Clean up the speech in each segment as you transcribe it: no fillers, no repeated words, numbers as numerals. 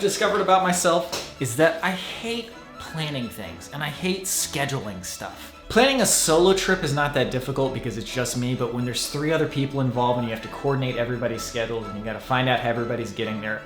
discovered about myself is that I hate planning things and I hate scheduling stuff. Planning a solo trip is not that difficult because it's just me, but when there's 3 other people involved and you have to coordinate everybody's schedules and you gotta find out how everybody's getting there,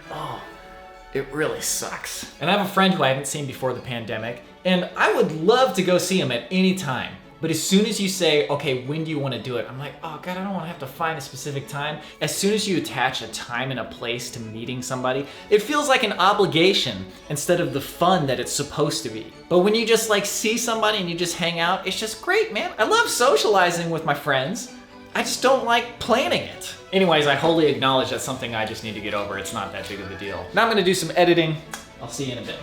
it really sucks. And I have a friend who I haven't seen before the pandemic, and I would love to go see him at any time. But as soon as you say, okay, when do you want to do it? I'm like, oh God, I don't want to have to find a specific time. As soon as you attach a time and a place to meeting somebody, it feels like an obligation instead of the fun that it's supposed to be. But when you just like see somebody and you just hang out, it's just great, man. I love socializing with my friends. I just don't like planning it. Anyways, I wholly acknowledge that's something I just need to get over. It's not that big of a deal. Now I'm gonna do some editing. I'll see you in a bit.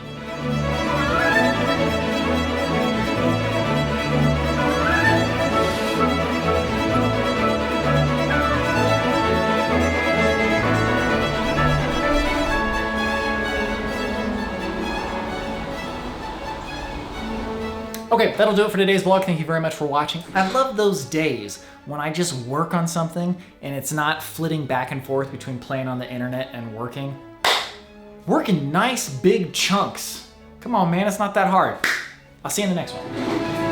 Okay, that'll do it for today's vlog. Thank you very much for watching. I love those days when I just work on something and it's not flitting back and forth between playing on the internet and working. Working nice big chunks. Come on, man, it's not that hard. I'll see you in the next one.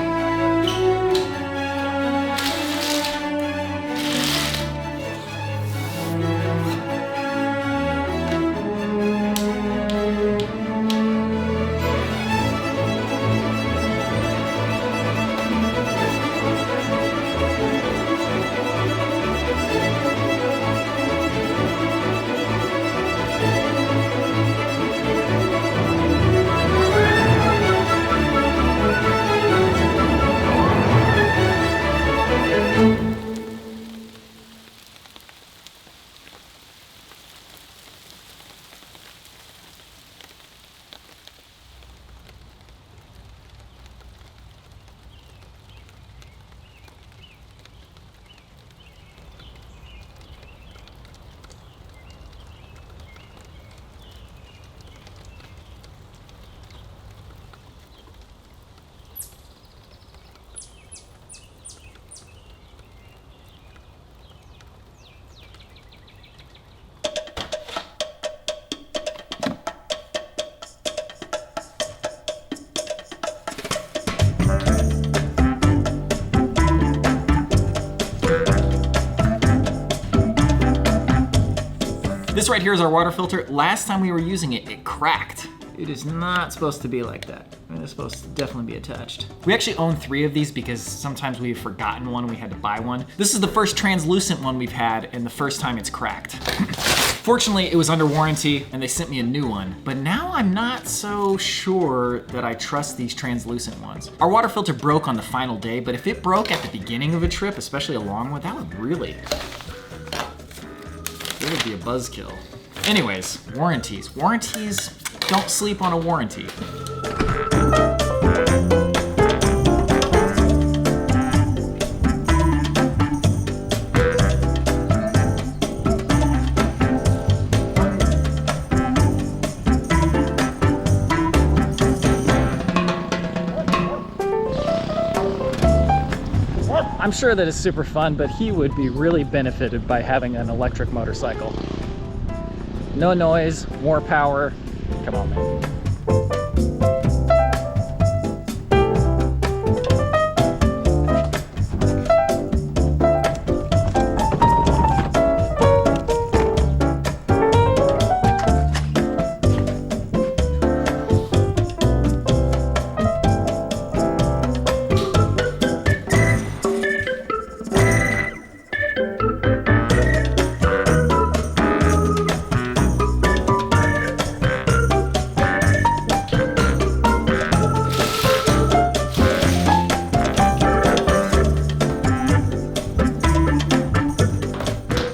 This right here is our water filter. Last time we were using it, it cracked. It is not supposed to be like that. It's supposed to definitely be attached. We actually own 3 of these because sometimes we've forgotten one and we had to buy one. This is the first translucent one we've had and the first time it's cracked. Fortunately, it was under warranty and they sent me a new one, but now I'm not so sure that I trust these translucent ones. Our water filter broke on the final day, but if it broke at the beginning of a trip, especially a long one, that would really, it would be a buzzkill. Anyways, warranties. Warranties, don't sleep on a warranty. I'm sure that it's super fun, but he would be really benefited by having an electric motorcycle. No noise, more power. Come on, man.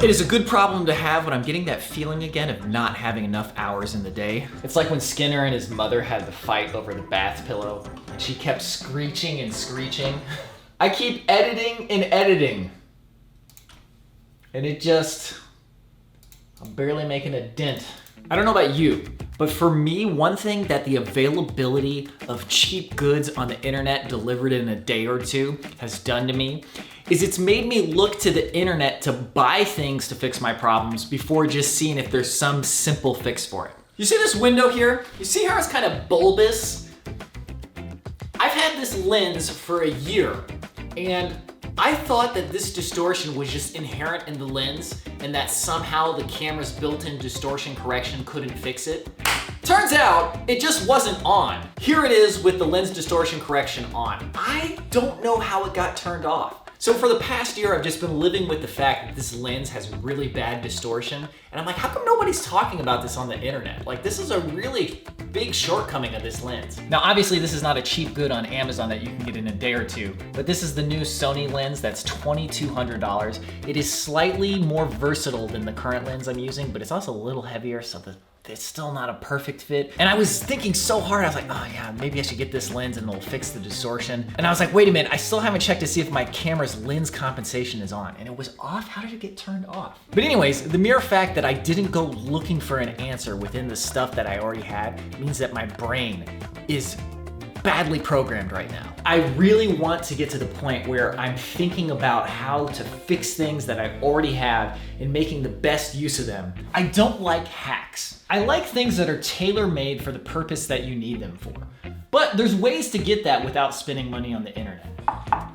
It is a good problem to have when I'm getting that feeling again of not having enough hours in the day. It's like when Skinner and his mother had the fight over the bath pillow, and she kept screeching and screeching. I keep editing and editing, and I'm barely making a dent. I don't know about you, but for me, one thing that the availability of cheap goods on the internet delivered in a day or two has done to me is it's made me look to the internet to buy things to fix my problems before just seeing if there's some simple fix for it. You see this window here? You see how it's kind of bulbous? I've had this lens for a year, and I thought that this distortion was just inherent in the lens and that somehow the camera's built-in distortion correction couldn't fix it. Turns out, it just wasn't on. Here it is with the lens distortion correction on. I don't know how it got turned off. So for the past year, I've just been living with the fact that this lens has really bad distortion. And I'm like, how come nobody's talking about this on the internet? Like, this is a really big shortcoming of this lens. Now, obviously, this is not a cheap good on Amazon that you can get in a day or two, but this is the new Sony lens that's $2,200. It is slightly more versatile than the current lens I'm using, but it's also a little heavier, so it's still not a perfect fit. And I was thinking so hard, I was like, oh yeah, maybe I should get this lens and it'll fix the distortion. And I was like, wait a minute, I still haven't checked to see if my camera's lens compensation is on. And it was off? How did it get turned off? But anyways, the mere fact that I didn't go looking for an answer within the stuff that I already had means that my brain is badly programmed right now. I really want to get to the point where I'm thinking about how to fix things that I already have and making the best use of them. I don't like hacks. I like things that are tailor-made for the purpose that you need them for. But there's ways to get that without spending money on the internet.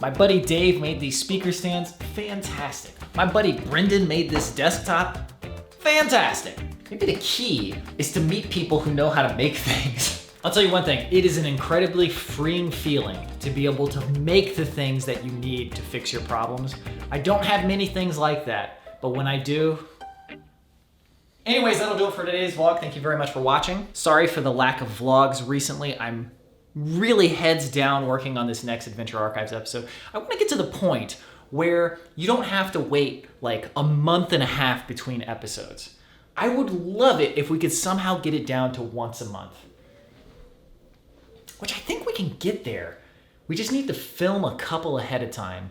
My buddy Dave made these speaker stands, fantastic. My buddy Brendan made this desktop, fantastic. Maybe the key is to meet people who know how to make things. I'll tell you one thing, it is an incredibly freeing feeling to be able to make the things that you need to fix your problems. I don't have many things like that, but when I do. Anyways, that'll do it for today's vlog. Thank you very much for watching. Sorry for the lack of vlogs recently. I'm really heads down working on this next Adventure Archives episode. I want to get to the point where you don't have to wait like a month and a half between episodes. I would love it if we could somehow get it down to once a month. Which I think we can get there. We just need to film a couple ahead of time.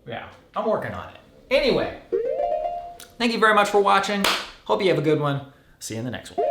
Yeah, I'm working on it. Anyway, thank you very much for watching. Hope you have a good one. See you in the next one.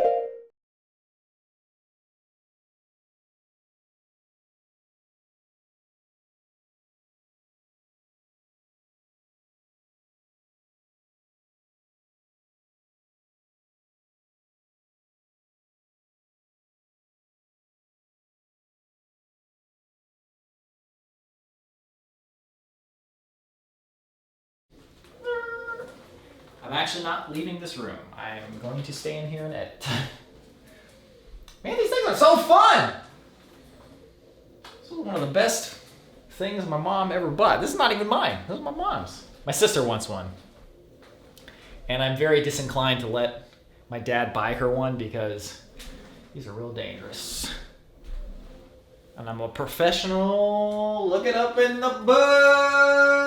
I'm actually not leaving this room. I'm going to stay in here and edit. Man, these things are so fun! This is one of the best things my mom ever bought. This is not even mine. This is my mom's. My sister wants one. And I'm very disinclined to let my dad buy her one because these are real dangerous. And I'm a professional. Look it up in the book!